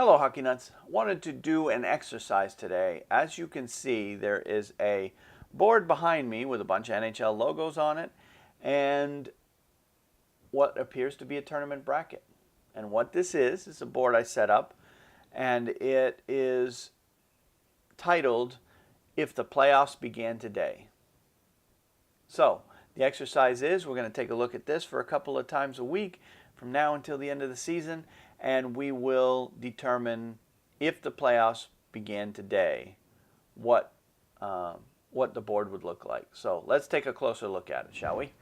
Hello Hockey Nuts. Wanted to do an exercise today. As you can see, there is a board behind me with a bunch of NHL logos on it and what appears to be a tournament bracket. And what this is a board I set up, and it is titled If the Playoffs Began Today. So the exercise is we're going to take a look at this for a couple of times a week from now until the end of the season, and we will determine if the playoffs began today, what the board would look like. So let's take a closer look at it, shall we?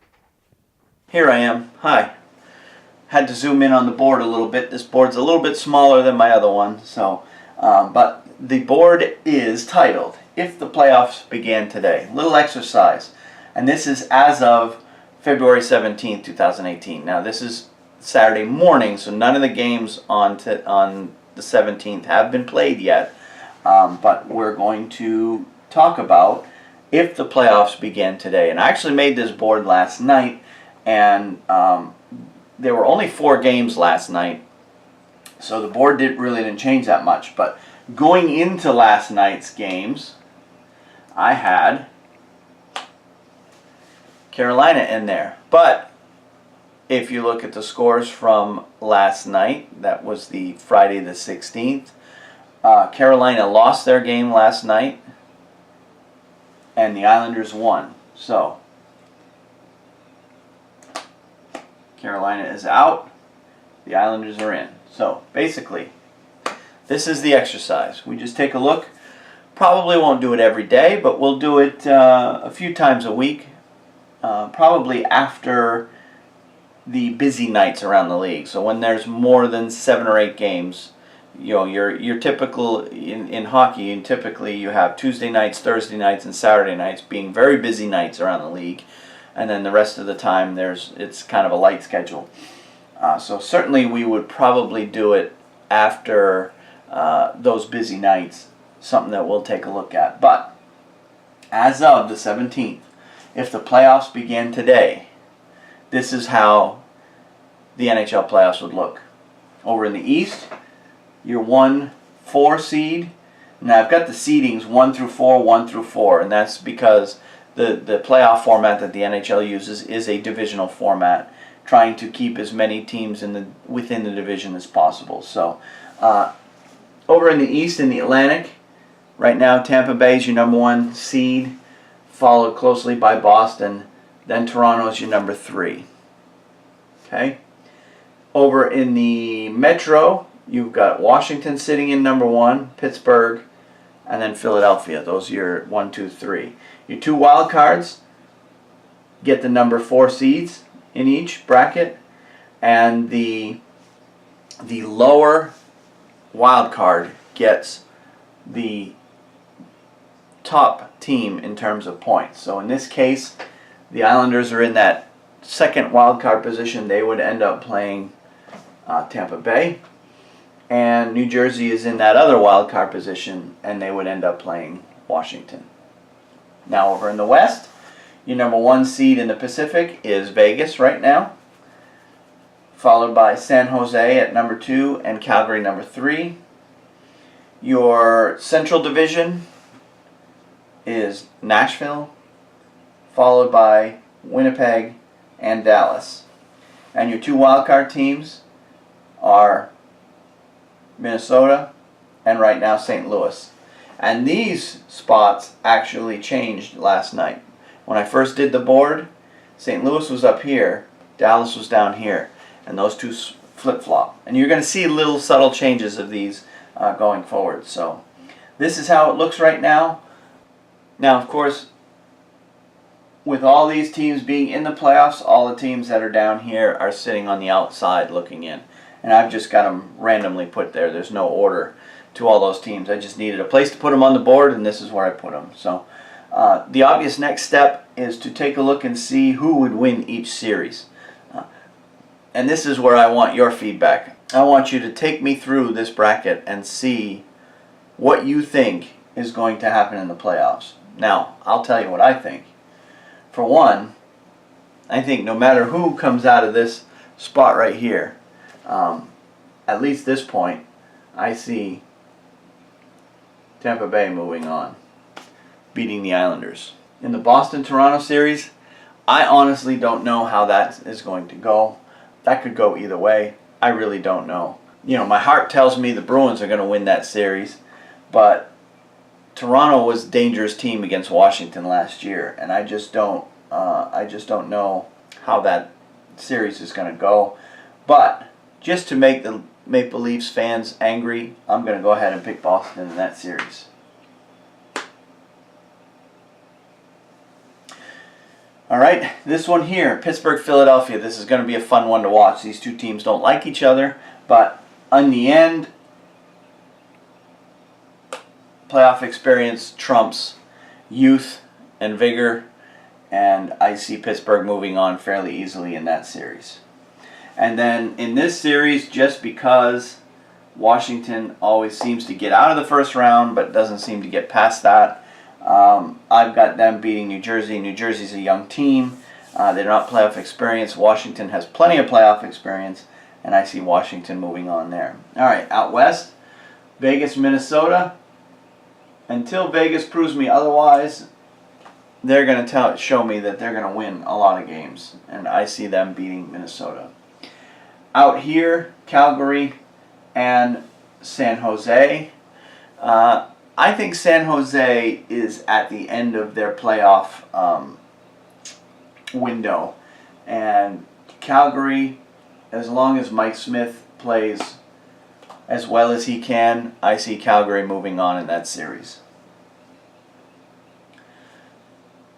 Here I am. Hi. Had to zoom in on the board a little bit. This board's a little bit smaller than my other one, so but the board is titled If the Playoffs Began Today. Little exercise. And this is as of February 17th, 2018. Now this is Saturday morning, so none of the games on the 17th have been played yet. But we're going to talk about if the playoffs began today. And I actually made this board last night, and there were only 4 games last night, so the board really didn't change that much. But going into last night's games, I had Carolina in there. But if you look at the scores from last night, that was the Friday the 16th, Carolina lost their game last night, and the Islanders won. So Carolina is out, the Islanders are in. So basically, this is the exercise. We just take a look. Probably won't do it every day, but we'll do it a few times a week, probably after the busy nights around the league. So when there's more than 7 or 8 games, you know, your typical in hockey, and typically you have Tuesday nights, Thursday nights, and Saturday nights being very busy nights around the league, and then the rest of the time it's kind of a light schedule. So certainly we would probably do it after those busy nights, something that we'll take a look at. But as of the 17th, if the playoffs began today, this is how the NHL playoffs would look. Over in the East, your 1-4 seed. Now I've got the seedings 1 through 4, 1 through 4, and that's because the playoff format that the NHL uses is a divisional format, trying to keep as many teams within the division as possible. So over in the East, in the Atlantic, right now Tampa Bay is your number 1 seed, followed closely by Boston. Then Toronto is your number 3. Okay. Over in the Metro, you've got Washington sitting in number 1, Pittsburgh, and then Philadelphia. Those are your 1, 2, 3. Your 2 wild cards get the number 4 seeds in each bracket, and the lower wild card gets the top team in terms of points. So in this case, the Islanders are in that second wild card position. They would end up playing Tampa Bay, and New Jersey is in that other wild card position, and they would end up playing Washington. Now over in the West, your number 1 seed in the Pacific is Vegas right now, followed by San Jose at number 2 and Calgary number 3. Your Central Division is Nashville, followed by Winnipeg and Dallas. And your 2 wildcard teams are Minnesota and right now St. Louis. And these spots actually changed last night. When I first did the board, St. Louis was up here, Dallas was down here, and those 2 flip-flop. And you're going to see little subtle changes of these going forward. So this is how it looks right now. Now, of course, with all these teams being in the playoffs, all the teams that are down here are sitting on the outside looking in. And I've just got them randomly put there. There's no order to all those teams. I just needed a place to put them on the board, and this is where I put them. So the obvious next step is to take a look and see who would win each series. And this is where I want your feedback. I want you to take me through this bracket and see what you think is going to happen in the playoffs. Now, I'll tell you what I think. For one, I think no matter who comes out of this spot right here, at least this point, I see Tampa Bay moving on, beating the Islanders. In the Boston-Toronto series, I honestly don't know how that is going to go. That could go either way. I really don't know. You know, my heart tells me the Bruins are going to win that series, but Toronto was a dangerous team against Washington last year, and I just don't know how that series is going to go. But just to make the Maple Leafs fans angry, I'm going to go ahead and pick Boston in that series. All right, this one here, Pittsburgh-Philadelphia. This is going to be a fun one to watch. These two teams don't like each other, but in the end, playoff experience trumps youth and vigor, and I see Pittsburgh moving on fairly easily in that series. And then in this series, just because Washington always seems to get out of the first round but doesn't seem to get past that, I've got them beating New Jersey. New Jersey's a young team. They're not playoff experience. Washington has plenty of playoff experience, and I see Washington moving on there. All right, out west, Vegas, Minnesota. Until Vegas proves me otherwise, they're going to show me that they're going to win a lot of games, and I see them beating Minnesota. Out here, Calgary and San Jose. I think San Jose is at the end of their playoff window, and Calgary, as long as Mike Smith plays as well as he can, I see Calgary moving on in that series.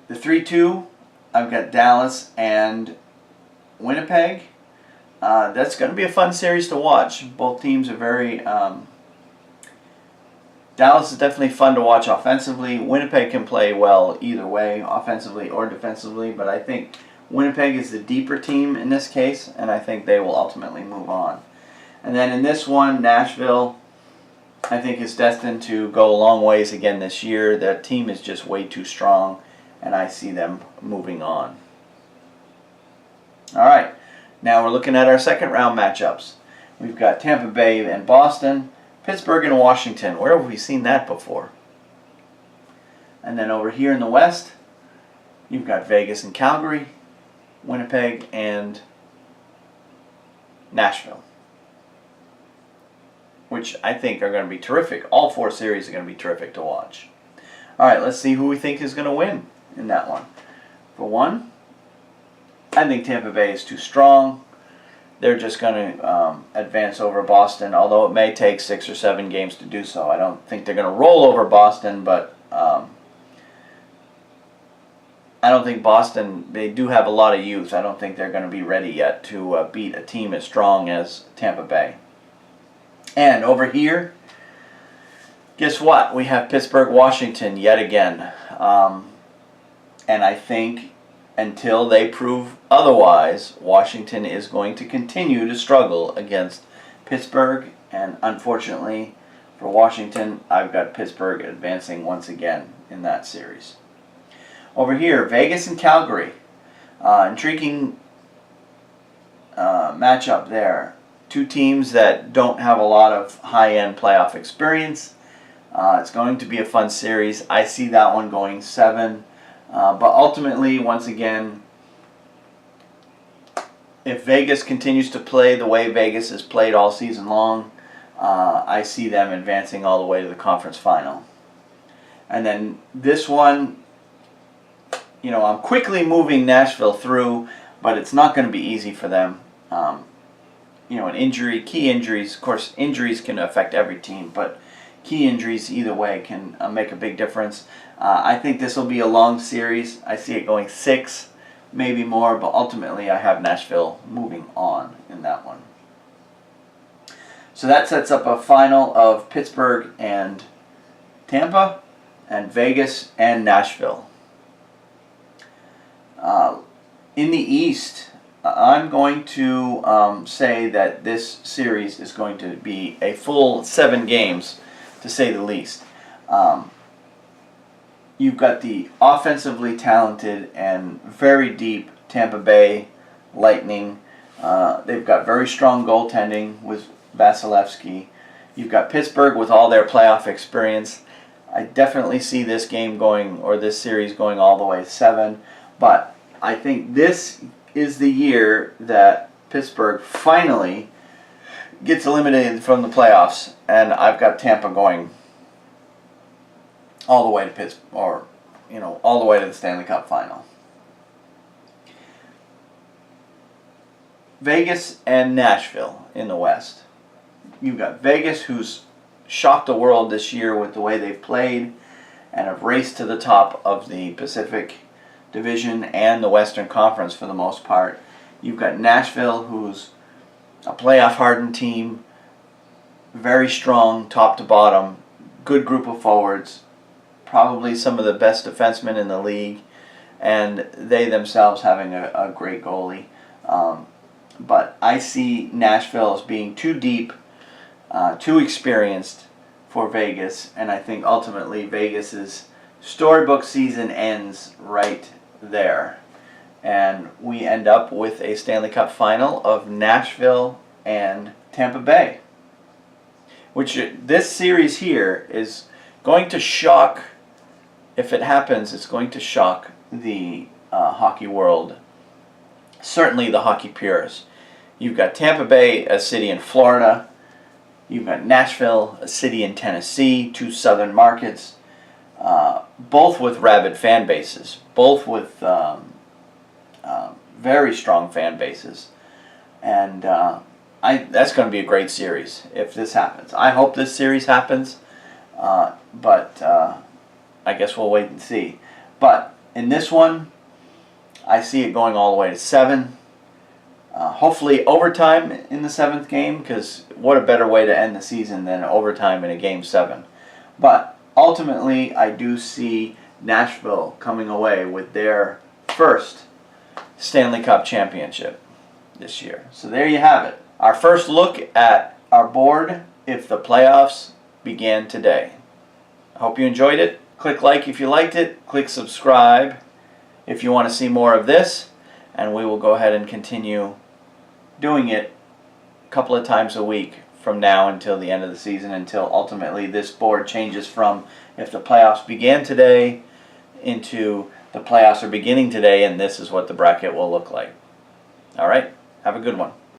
The 3-2, I've got Dallas and Winnipeg. That's going to be a fun series to watch. Both teams are very... Dallas is definitely fun to watch offensively. Winnipeg can play well either way, offensively or defensively, but I think Winnipeg is the deeper team in this case, and I think they will ultimately move on. And then in this one, Nashville, I think is destined to go a long ways again this year. That team is just way too strong, and I see them moving on. All right, now we're looking at our second round matchups. We've got Tampa Bay and Boston, Pittsburgh and Washington. Where have we seen that before? And then over here in the West, you've got Vegas and Calgary, Winnipeg and Nashville, which I think are going to be terrific. All four series are going to be terrific to watch. All right, let's see who we think is going to win in that one. For one, I think Tampa Bay is too strong. They're just going to advance over Boston, although it may take 6 or 7 games to do so. I don't think they're going to roll over Boston, but I don't think Boston, they do have a lot of youth. I don't think they're going to be ready yet to beat a team as strong as Tampa Bay. And over here, guess what? We have Pittsburgh, Washington yet again. And I think until they prove otherwise, Washington is going to continue to struggle against Pittsburgh. And unfortunately for Washington, I've got Pittsburgh advancing once again in that series. Over here, Vegas and Calgary. Intriguing matchup there. Two teams that don't have a lot of high-end playoff experience. It's going to be a fun series. I see that one going 7. But ultimately, once again, if Vegas continues to play the way Vegas has played all season long, I see them advancing all the way to the conference final. And then this one, you know, I'm quickly moving Nashville through, but it's not going to be easy for them. You know, an injury, key injuries, of course, injuries can affect every team, but key injuries either way can make a big difference. I think this will be a long series. I see it going 6, maybe more, but ultimately I have Nashville moving on in that one. So that sets up a final of Pittsburgh and Tampa, and Vegas and Nashville. In the East, I'm going to say that this series is going to be a full 7 games, to say the least. You've got the offensively talented and very deep Tampa Bay Lightning. They've got very strong goaltending with Vasilevsky. You've got Pittsburgh with all their playoff experience. I definitely see this game going, or this series going all the way to 7. But I think this is the year that Pittsburgh finally gets eliminated from the playoffs, and I've got Tampa going all the way to Pittsburgh, or all the way to the Stanley Cup final. Vegas and Nashville in the West. You've got Vegas, who's shocked the world this year with the way they've played and have raced to the top of the Pacific Division and the Western Conference for the most part. You've got Nashville, who's a playoff-hardened team, very strong top to bottom, good group of forwards, probably some of the best defensemen in the league, and they themselves having a great goalie. But I see Nashville as being too deep, too experienced for Vegas, and I think ultimately Vegas's storybook season ends right there. And we end up with a Stanley Cup final of Nashville and Tampa Bay. Which this series here is going to shock, if it happens, it's going to shock the hockey world. Certainly the hockey purists. You've got Tampa Bay, a city in Florida. You've got Nashville, a city in Tennessee, two southern markets, both with rabid fan bases, both with very strong fan bases. And that's going to be a great series if this happens. I hope this series happens, but I guess we'll wait and see. But in this one, I see it going all the way to 7. Hopefully overtime in the 7th game, because what a better way to end the season than overtime in a Game 7. But ultimately, I do see Nashville coming away with their first Stanley Cup championship this year. So there you have it. Our first look at our board if the playoffs began today. I hope you enjoyed it. Click like if you liked it. Click subscribe if you want to see more of this. And we will go ahead and continue doing it a couple of times a week from now until the end of the season, until ultimately this board changes from if the playoffs began today into the playoffs are beginning today, and this is what the bracket will look like. All right, have a good one.